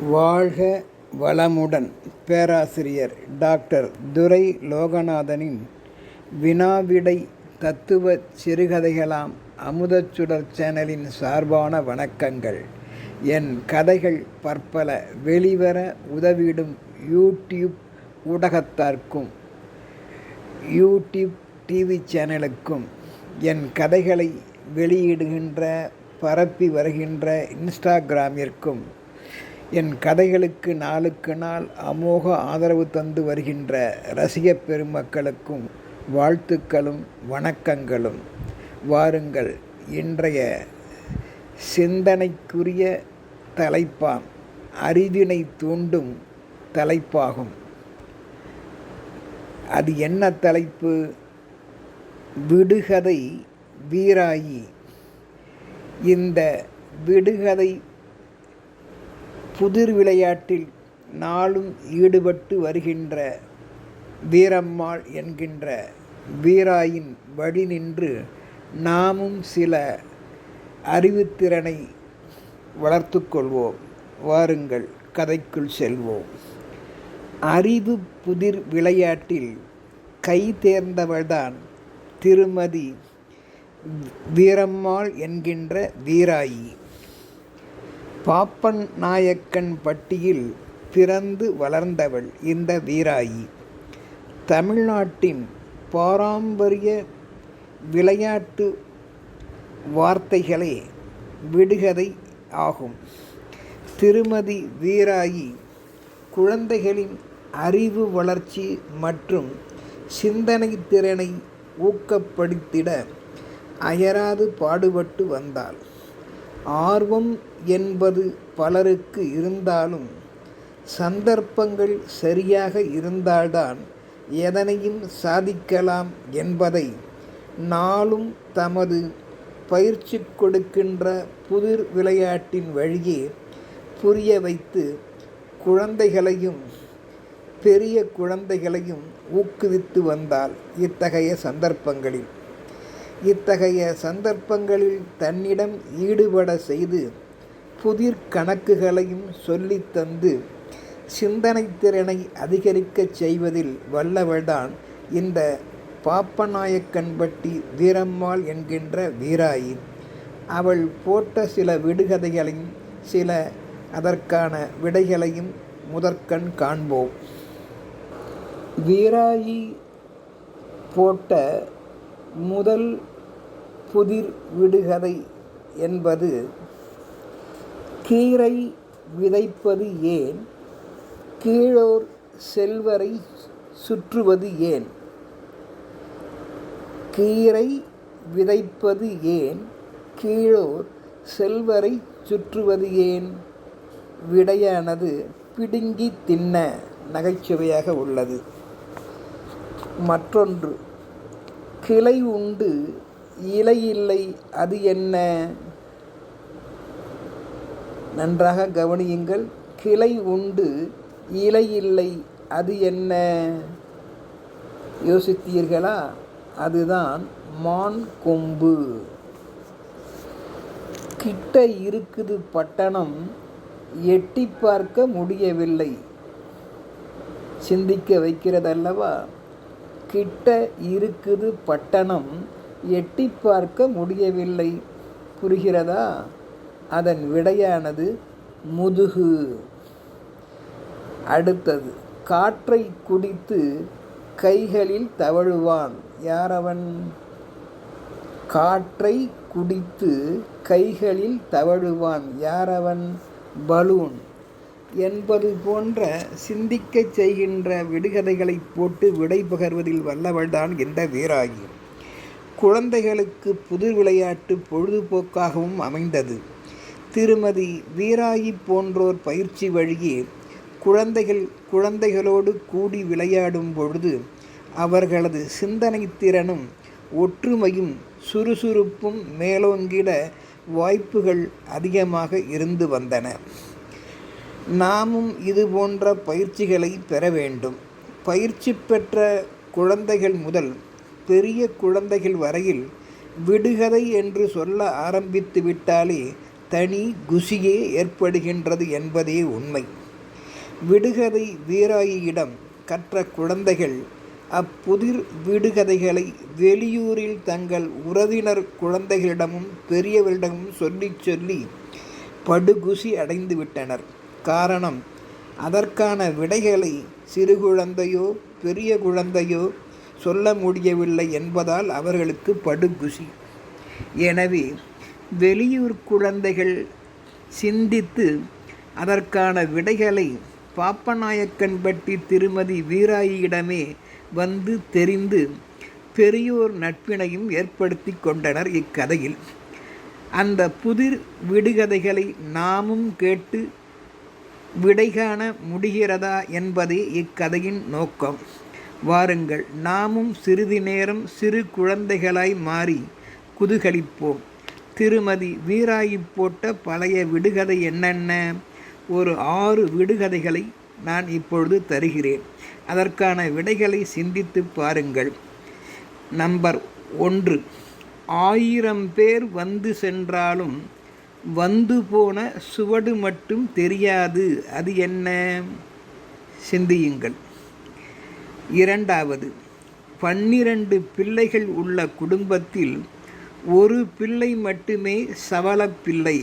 வாழ்க வளமுடன்! பேராசிரியர் டாக்டர் துரை லோகநாதனின் வினாவிடை தத்துவச் சிறுகதைகளாம் அமுதச்சுடர் சேனலின் சார்பான வணக்கங்கள். என் கதைகள் பற்பல வெளிவர உதவிடும் யூடியூப் ஊடகத்தார்க்கும் யூடியூப் டிவி சேனலுக்கும், என் கதைகளை வெளியிடுகின்ற பரப்பி வருகின்ற இன்ஸ்டாகிராமிற்கும், என் கதைகளுக்கு நாளுக்கு நாள் அமோக ஆதரவு தந்து வருகின்ற ரசிகப் பெருமக்களுக்கும் வாழ்த்துக்களும் வணக்கங்களும். வாருங்கள், இன்றைய சிந்தனைக்குரிய தலைப்பாம் அறிவினை தூண்டும் தலைப்பாகும். அது என்ன தலைப்பு? விடுகதை வீராயி. இந்த விடுகதை புதிர் விளையாட்டில் நாளும் ஈடுபட்டு வருகின்ற வீரம்மாள் என்கின்ற வீராயின் வழி நின்று நாமும் சில அறிவுத்திறனை வளர்த்து கொள்வோம். வாருங்கள், கதைக்குள் செல்வோம். அறிவு புதிர் விளையாட்டில் கை தேர்ந்தவள்தான் திருமதி வீரம்மாள் என்கின்ற வீராயி. பாப்பன் நாயக்கன் பட்டியில் பிறந்து வளர்ந்தவள் இந்த வீராயி. தமிழ்நாட்டின் பாரம்பரிய விளையாட்டு வார்த்தைகளே விடுகதை ஆகும். திருமதி வீராயி குழந்தைகளின் அறிவு வளர்ச்சி மற்றும் சிந்தனை திறனை ஊக்கப்படுத்திட அயராது பாடுபட்டு வந்தாள். ஆர்வம் என்பது பலருக்கு இருந்தாலும் சந்தர்ப்பங்கள் சரியாக இருந்தால்தான் எதனையும் சாதிக்கலாம் என்பதை நாளும் தமது பயிற்சி கொடுக்கின்ற புதிர் விளையாட்டின் வழியே புரிய வைத்து குழந்தைகளையும் பெரிய குழந்தைகளையும் ஊக்குவித்து வந்தால். இத்தகைய சந்தர்ப்பங்களில் தன்னிடம் ஈடுபட செய்து புதிர் கணக்குகளையும் சொல்லித்தந்து சிந்தனை திறனை அதிகரிக்கச் செய்வதில் வல்லவள்தான் இந்த பாப்பநாயக்கன்பட்டி வீரம்மாள் என்கின்ற வீராயி. அவள் போட்ட சில விடுகதைகளையும் சில அதற்கான விடைகளையும் முதற்கண் காண்போம். வீராயி போட்ட முதல் புதிர் விடுகதை என்பது கீரை விதைப்பது ஏன், கீழோர் செல்வரை சுற்றுவது ஏன்? கீரை விதைப்பது ஏன், கீழோர் செல்வரை சுற்றுவது ஏன்? விடையானது பிடுங்கி தின்ன நகைச்சுவையாக உள்ளது. மற்றொன்று, கிளை உண்டு இலை இல்லை அது என்ன? நன்றாக கவனியுங்கள். கிளை உண்டு இலை இல்லை அது என்ன? யோசித்தீர்களா? அதுதான் மான் கொம்பு. கிட்ட இருக்குது பட்டணம், எட்டி பார்க்க முடியவில்லை. சிந்திக்க வைக்கிறதல்லவா? கிட்ட இருக்குது பட்டணம், எட்டி பார்க்க முடியவில்லை. புரிகிறதா? அதன் விடையானது முதுகு. அடுத்தது, காற்றை குடித்து கைகளில் தவழுவான். யாரவன்? காற்றை குடித்து கைகளில் தவழுவான். யாரவன்? பலூன். என்பது போன்ற சிந்திக்கச் செய்கின்ற விடுகதைகளை போட்டு விடை பகர்வதில் வல்லவள்தான் இந்த வீராயி. குழந்தைகளுக்கு புதிர் விளையாட்டு பொழுதுபோக்காகவும் அமைந்தது. திருமதி வீராயி போன்றோர் பயிற்சி வழியே குழந்தைகளோடு கூடி விளையாடும் பொழுது அவர்களது சிந்தனை திறனும் ஒற்றுமையும் சுறுசுறுப்பும் மேலோங்கிட வாய்ப்புகள் அதிகமாக இருந்து வந்தன. நாமும் இது போன்ற பயிற்சிகளை பெற வேண்டும். பயிற்சி பெற்ற குழந்தைகள் முதல் பெரிய குழந்தைகள் வரையில் விடுகதை என்று சொல்ல ஆரம்பித்து விட்டாலே தனி குஷியே ஏற்படுகின்றது என்பதே உண்மை. விடுகதை வீராயியிடம் கற்ற குழந்தைகள் அப்புதிர் விடுகதைகளை வெளியூரில் தங்கள் உறவினர் குழந்தைகளிடமும் பெரியவரிடமும் சொல்லி படுகுஷி அடைந்து விட்டனர். காரணம், அதற்கான விடைகளை சிறு குழந்தையோ பெரிய குழந்தையோ சொல்ல முடியவில்லை என்பதால் அவர்களுக்கு படுகுஷி. எனவே வெளியூர் குழந்தைகள் சிந்தித்து அதற்கான விடைகளை பாப்பநாயக்கன்பட்டி திருமதி வீராயியிடமே வந்து தெரிந்து பெரியோர் நட்பினையும் ஏற்படுத்தி கொண்டனர். இக்கதையில் அந்த புதிர் விடுகதைகளை நாமும் கேட்டு விடை காண முடிகிறதா என்பதே இக்கதையின் நோக்கம். வாருங்கள், நாமும் சிறிது நேரம் சிறு குழந்தைகளாய் மாறி குதூகலிப்போம். திருமதி வீராயி போட்ட பழைய விடுகதை என்னென்ன? ஒரு 6 விடுகதைகளை நான் இப்பொழுது தருகிறேன். அதற்கான விடைகளை சிந்தித்து பாருங்கள். நம்பர் 1. 1000 பேர் வந்து சென்றாலும் வந்து போன சுவடு மட்டும் தெரியாது, அது என்ன? சிந்தியுங்கள். 2வது, 12 பிள்ளைகள் உள்ள குடும்பத்தில் ஒரு பிள்ளை மட்டுமே சவளப்பிள்ளை,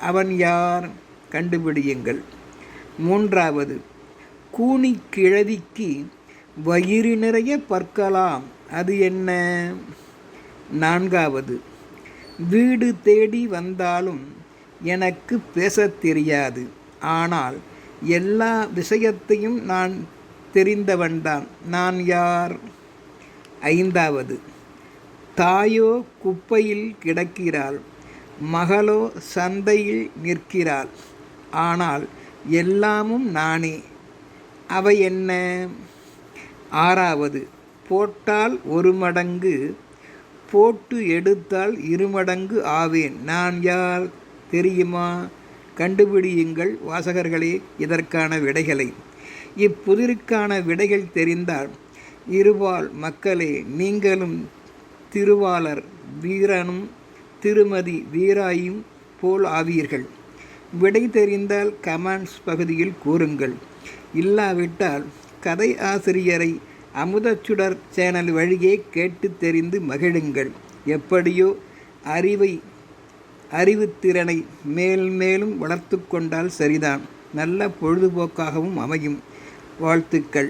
அவன் யார்? கண்டுபிடியுங்கள். 3வது, கூனி கிழவிக்கு வயிறு நிறைய பற்களாம், அது என்ன? 4வது, வீடு தேடி வந்தாலும் எனக்கு பேசத் தெரியாது, ஆனால் எல்லா விஷயத்தையும் நான் தெரிந்தவன்தான், நான் யார்? 5வது, தாயோ குப்பையில் கிடக்கிறாள், மகளோ சந்தையில் நிற்கிறாள், ஆனால் எல்லாமும் நானே, அவை என்ன? 6வது, போட்டால் 1 மடங்கு, போட்டு எடுத்தால் 2 மடங்கு ஆவேன், நான் யார்? தெரியுமா? கண்டுபிடியுங்கள் வாசகர்களே இதற்கான விடைகளை. இப்புதிருக்கான விடைகள் தெரிந்தால் இருபால் மக்களே நீங்களும் திருவாளர் வீரனும் திருமதி வீராயும் போல் ஆவீர்கள். விடை தெரிந்தால் கமெண்ட்ஸ் பகுதியில் கூறுங்கள். இல்லாவிட்டால் கதை ஆசிரியரை அமுதச்சுடர் சேனல் வழியே கேட்டு தெரிந்து மகிழுங்கள். எப்படியோ அறிவுத்திறனை மேலும் வளர்த்து கொண்டால் சரிதான், நல்ல பொழுதுபோக்காகவும் அமையும். வாழ்த்துக்கள்.